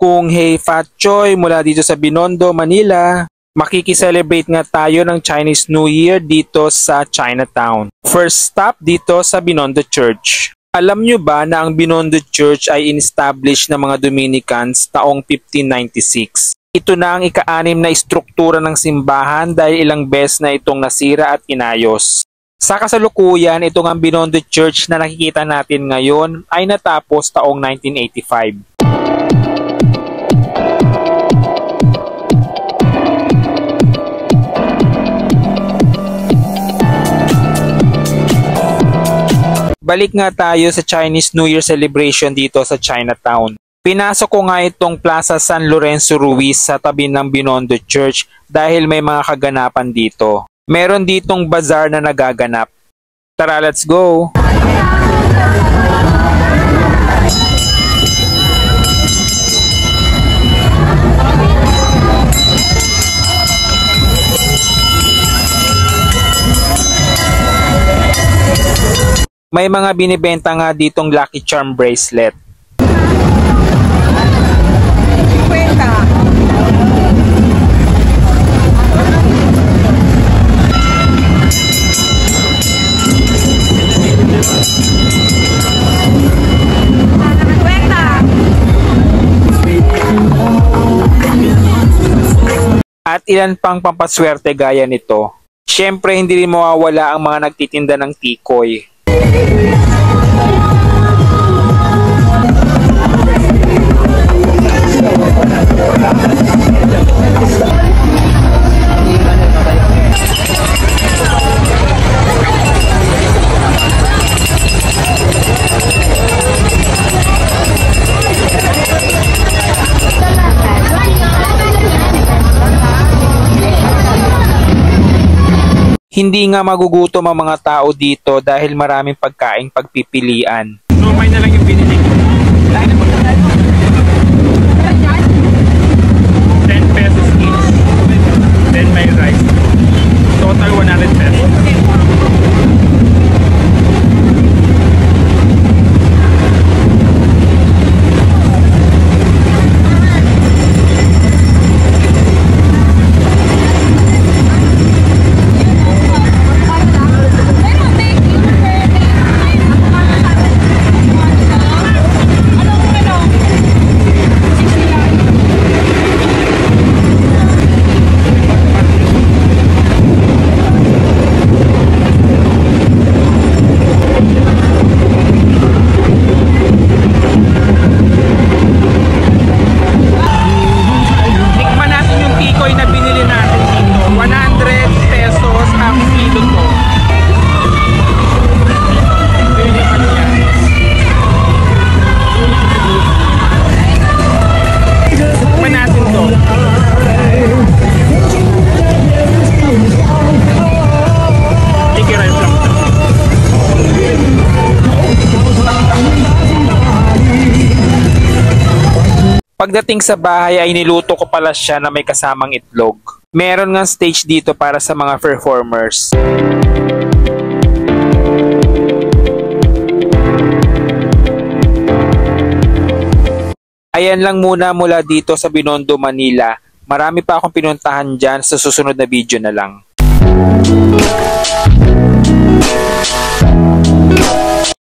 Kung hey Fat Choy mula dito sa Binondo, Manila. Makikiselebrate nga tayo ng Chinese New Year dito sa Chinatown. First stop dito sa Binondo Church. Alam nyo ba na ang Binondo Church ay in-establish ng mga Dominicans taong 1596? Ito na ang ika-6 na istruktura ng simbahan dahil ilang beses na itong nasira at inayos. Sa kasalukuyan, itong ang Binondo Church na nakikita natin ngayon ay natapos taong 1985. Balik nga tayo sa Chinese New Year celebration dito sa Chinatown. Pinasok ko nga itong Plaza San Lorenzo Ruiz sa tabi ng Binondo Church dahil may mga kaganapan dito. Meron ditong bazaar na nagaganap. Tara, let's go! May mga binibenta nga ditong Lucky Charm bracelet. At ilan pang pampaswerte gaya nito. Siyempre hindi rin mawawala ang mga nagtitinda ng tikoy. Hindi nga magugutom ang mga tao dito dahil maraming pagkaing pagpipilian. May na lang yung binili ko. 10 pesos each. Then may rice. Total 100 pesos. Pagdating sa bahay ay niluto ko pala siya na may kasamang itlog. Meron nga stage dito para sa mga performers. Ayan lang muna dito sa Binondo, Manila. Marami pa akong pinuntahan dyan, sa susunod na video na lang.